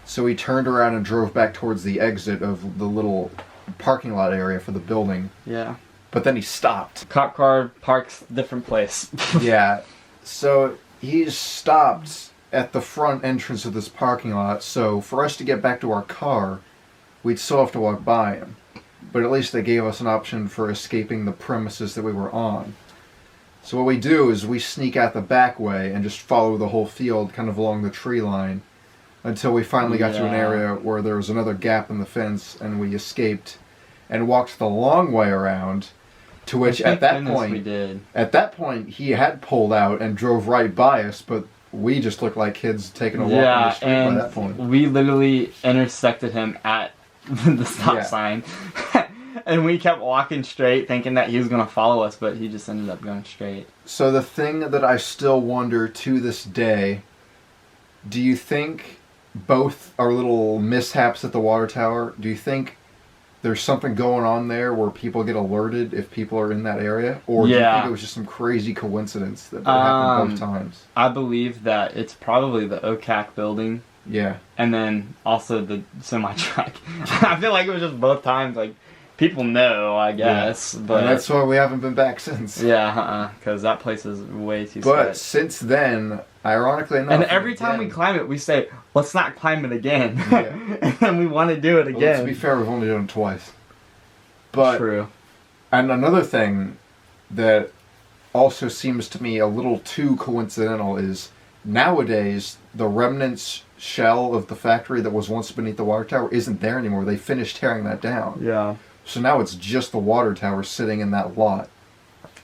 So he turned around and drove back towards the exit of the little parking lot area for the building. Yeah. But then he stopped. Cop car parks different place. Yeah. So he stopped at the front entrance of this parking lot, so for us to get back to our car, we'd still have to walk by him. But at least they gave us an option for escaping the premises that we were on. So what we do is we sneak out the back way and just follow the whole field kind of along the tree line until we finally got to an area where there was another gap in the fence, and we escaped and walked the long way around, to which at that point he had pulled out and drove right by us, but we just looked like kids taking a walk on the street by that point. We literally intersected him at the stop sign. And we kept walking straight, thinking that he was going to follow us, but he just ended up going straight. So the thing that I still wonder to this day, do you think both our little mishaps at the water tower, do you think there's something going on there where people get alerted if people are in that area? Or do you think it was just some crazy coincidence that happened both times? I believe that it's probably the OCAC building. Yeah. And then also the semi-truck. I feel like it was just both times. Like, people know, I guess. Yeah. But and that's why we haven't been back since. Yeah, because that place is way too But sketch. since then, ironically enough... And every time we climb it, we say, let's not climb it again. Yeah. And we want to do it again. Well, to be fair, we've only done it twice. But, true. And another thing that also seems to me a little too coincidental is nowadays the remnants shell of the factory that was once beneath the water tower isn't there anymore. They finished tearing that down. Yeah. So now it's just the water tower sitting in that lot.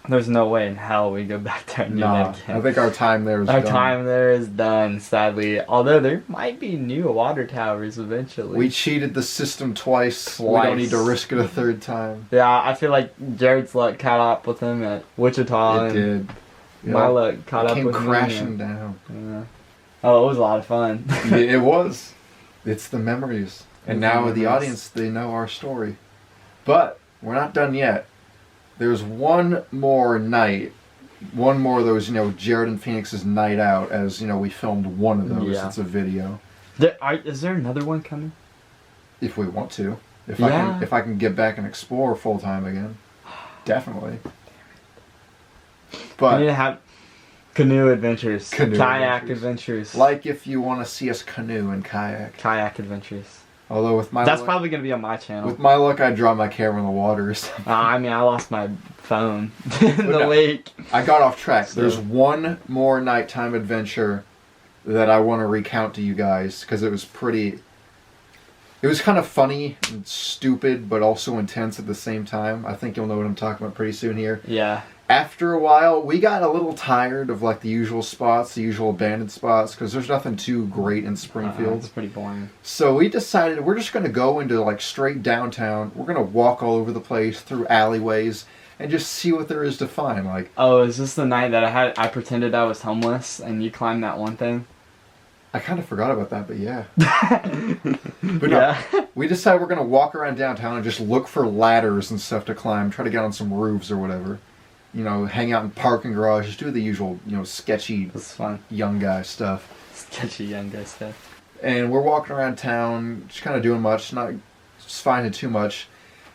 There's no way in hell we go back there and do that again. I think our time there is done. Our time there is done, sadly. Although there might be new water towers eventually. We cheated the system twice. We don't need to risk it a third time. Yeah, I feel like Jared's luck caught up with him at Wichita. It did. My luck caught up came with crashing me. down. Yeah. Oh, it was a lot of fun. Yeah, it was. It's the memories. And It's now the the memories. audience, they know our story. But we're not done yet. There's one more night. One more of those, Jared and Phoenix's night out, as, we filmed one of those. Yeah. It's a video. Is there another one coming? If we want to. If Yeah. I can get back and explore full time again. Definitely. We need But to have canoe adventures. Canoe kayak adventures. adventures. like if you want to see us canoe and kayak. Kayak adventures. Although with my That's luck, probably going to be on my channel. with my luck, I'd drop my camera in the water or something. I mean, I lost my phone in the no. lake. I got off track. So- There's one more nighttime adventure that I want to recount to you guys because it was kind of funny and stupid, but also intense at the same time. I think you'll know what I'm talking about pretty soon here. Yeah. After a while, we got a little tired of like the usual spots, the usual abandoned spots, because there's nothing too great in Springfield. It's pretty boring. So we decided we're just going to go into like straight downtown. We're going to walk all over the place through alleyways and just see what there is to find. Like, Oh, is this the night that I pretended I was homeless and you climbed that one thing? I kind of forgot about that, but yeah. But no, Yeah. we decided we're going to walk around downtown and just look for ladders and stuff to climb, try to get on some roofs or whatever. Hang out in parking garages, do the usual, sketchy It's fun. young guy stuff. Sketchy young guy stuff. And we're walking around town, just kind of doing much, not just finding too much.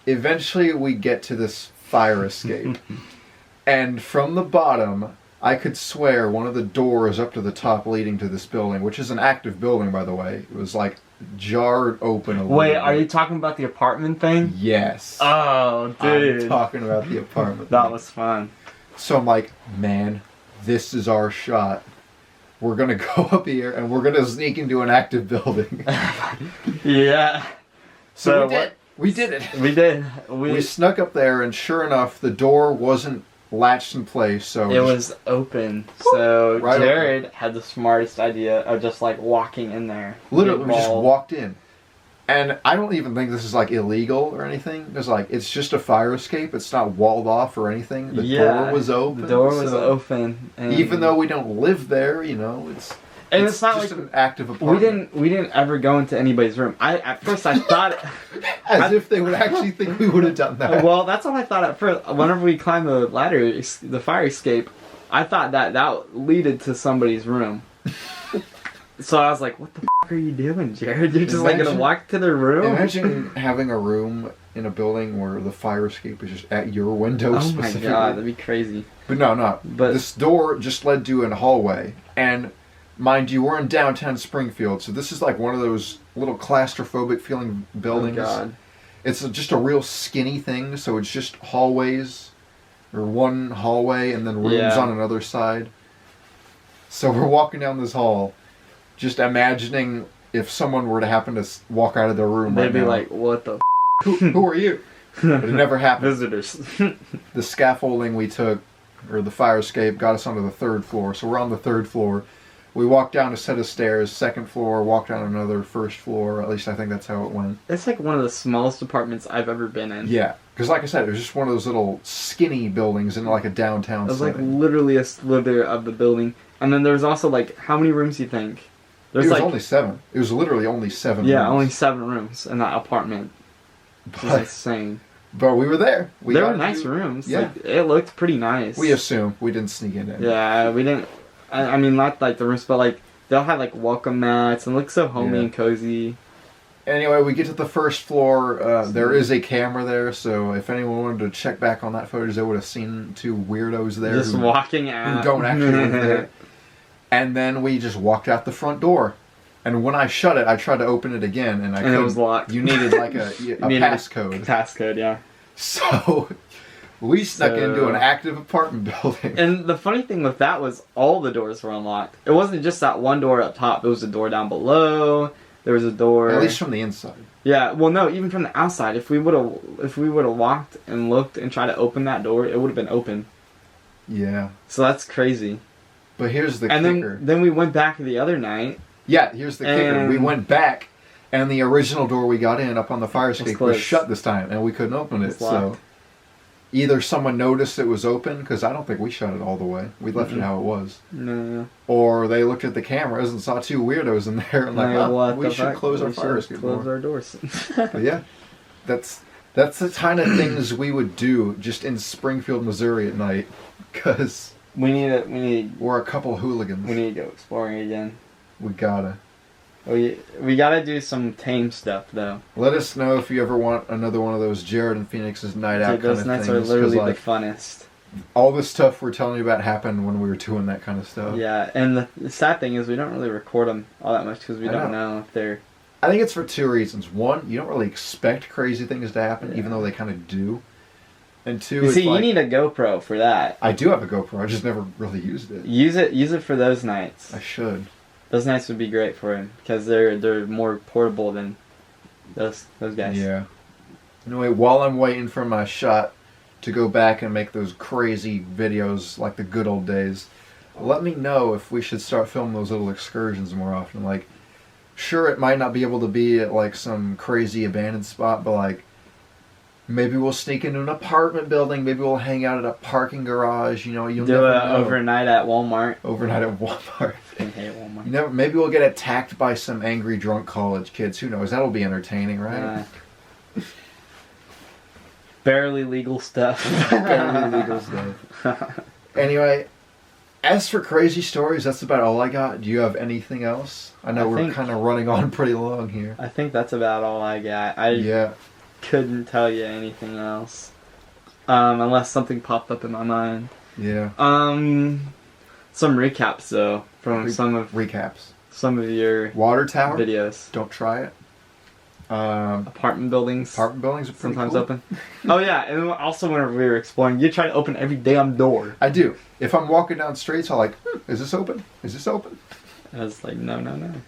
Eventually, we get to this fire escape. And from the bottom, I could swear one of the doors up to the top leading to this building, which is an active building, by the way, it was like jarred open a little Wait, bit. are you talking about the apartment thing? Yes. Oh, dude. I'm talking about the apartment. That was fun. So I'm like, man, this is our shot. We're going to go up here and we're going to sneak into an active building. Yeah. So So we did it. We did. We snuck up there, and sure enough, the door wasn't latched in place. So It was open. So Right Jared had the smartest idea of just like walking in there. literally Big we just ball. walked in, and I don't even think this is like illegal or anything. It's just a fire escape. It's not walled off or anything. The door was open. The door was so open. And even though we don't live there, it's not just like an active apartment. we didn't ever go into anybody's room. At first I thought As if they would actually think we would have done that. well, that's what I thought at first. Whenever we climbed the ladder, the fire escape, I thought that leaded to somebody's room. So I was like, "What the f*** are you doing, Jared? You're just like gonna Imagine- walk to their room?" Imagine having a room in a building where the fire escape is just at your window Oh my specifically. god, that'd be crazy. But no. But- This door just led to a hallway. And mind you, we're in downtown Springfield, so this is like one of those little claustrophobic feeling buildings. Oh god. It's just a real skinny thing, so it's just hallways, or one hallway, and then rooms Yeah. on another side. So we're walking down this hall, just imagining if someone were to happen to walk out of their room They'd right be now. like, "What the who are you? But it never happened. visitors?" The scaffolding we took, or the fire escape, got us onto the third floor. So we're on the third floor. We walked down a set of stairs, second floor, walked down another first floor. At least I think that's how it went. It's like one of the smallest apartments I've ever been in. Yeah, because like I said, it was just one of those little skinny buildings in like a downtown It was like setting. literally a slither of the building. And then there's also like, how many rooms do you think? It There's was like, only 7. It was literally only 7 yeah, rooms. only 7 rooms in that apartment. Which is But, insane. but we were there. We They got were to nice do- rooms. Yeah. Like, it looked pretty nice. We assumed. We didn't sneak in. Yeah, we didn't. I mean, not like the rooms, but like they'll have like welcome mats and look so homey Yeah. and cozy. Anyway, we get to the first floor. There is a camera there, so if anyone wanted to check back on that footage, they would have seen 2 weirdos there Just who walking out. don't actually live there. And then we just walked out the front door. And when I shut it, I tried to open it again, and I And couldn't. it was locked. You needed like a needed passcode. Passcode, yeah. So we snuck So- into an active apartment building. And the funny thing with that was all the doors were unlocked. It wasn't just that one door up top. There was a door down below. There was a door. At least from the inside. Yeah, well, no, even from the outside. If we would have walked and looked and tried to open that door, it would have been open. Yeah. So that's crazy. But here's the And kicker. then we went back the other night. Yeah, here's the kicker. We And- went back, and the original door we got in up on the fire escape was closed. shut this time, and we couldn't open it. It's So locked. either someone noticed it was open, because I don't think we shut it all the way. We left it how it was. No. Or they looked at the cameras and saw two weirdos in there and like, oh, we should close our fire escape door. Close our doors. But yeah, that's the kind of things we would do just in Springfield, Missouri at night, because we're a couple hooligans. We need to go exploring again. We gotta. We gotta do some tame stuff though. Let us know if you ever want another one of those Jared and Phoenix's night out kind of things. Those nights are literally the funnest. All this stuff we're telling you about happened when we were doing that kind of stuff. Yeah, and the sad thing is we don't really record them all that much because we don't know if they're... I think it's for two reasons. One, you don't really expect crazy things to happen, even though they kind of do. And two, you need a GoPro for that. I do have a GoPro. I just never really used it. Use it for those nights. I should. Those nights would be great for him because they're more portable than those guys. Yeah. Anyway, while I'm waiting for my shot to go back and make those crazy videos like the good old days, let me know if we should start filming those little excursions more often. Like, sure, it might not be able to be at like some crazy abandoned spot, but like maybe we'll sneak into an apartment building. Maybe we'll hang out at a parking garage. You know, you'll do never it know. Overnight at Walmart. Overnight at Walmart. I hate Walmart. You never. Maybe we'll get attacked by some angry drunk college kids. Who knows? That'll be entertaining, right? Barely legal stuff. Barely legal stuff. Anyway, as for crazy stories, that's about all I got. Do you have anything else? I know we're kind of running on pretty long here. I think that's about all I got. I couldn't tell you anything else. Unless something popped up in my mind. Yeah. Some recaps though from some of your water tower videos. Don't try it. Apartment buildings. Apartment buildings are sometimes cool. open. Oh yeah, and also whenever we were exploring, you try to open every damn door. I do. If I'm walking down streets, I'm like, is this open? Is this open? I was like, no.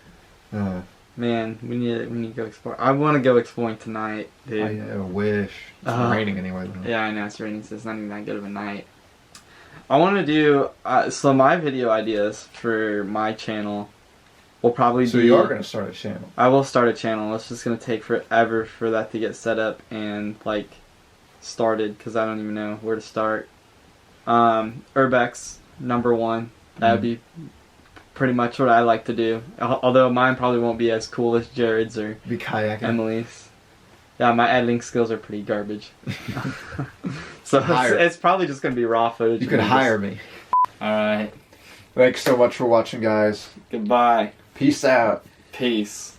Man, we need to go explore. I want to go exploring tonight, dude. I wish. It's raining anyway. Though. Yeah, I know it's raining, so it's not even that good of a night. I want to do so. My video ideas for my channel will probably be. So you are going to start a channel. I will start a channel. It's just going to take forever for that to get set up and like started because I don't even know where to start. Urbex #1. That would be pretty much what I like to do. Although mine probably won't be as cool as Jared's or be kayaking. Emily's. Yeah, my editing skills are pretty garbage. So it's probably just going to be raw footage. You could hire me. Alright. Thanks so much for watching, guys. Goodbye. Peace out. Peace.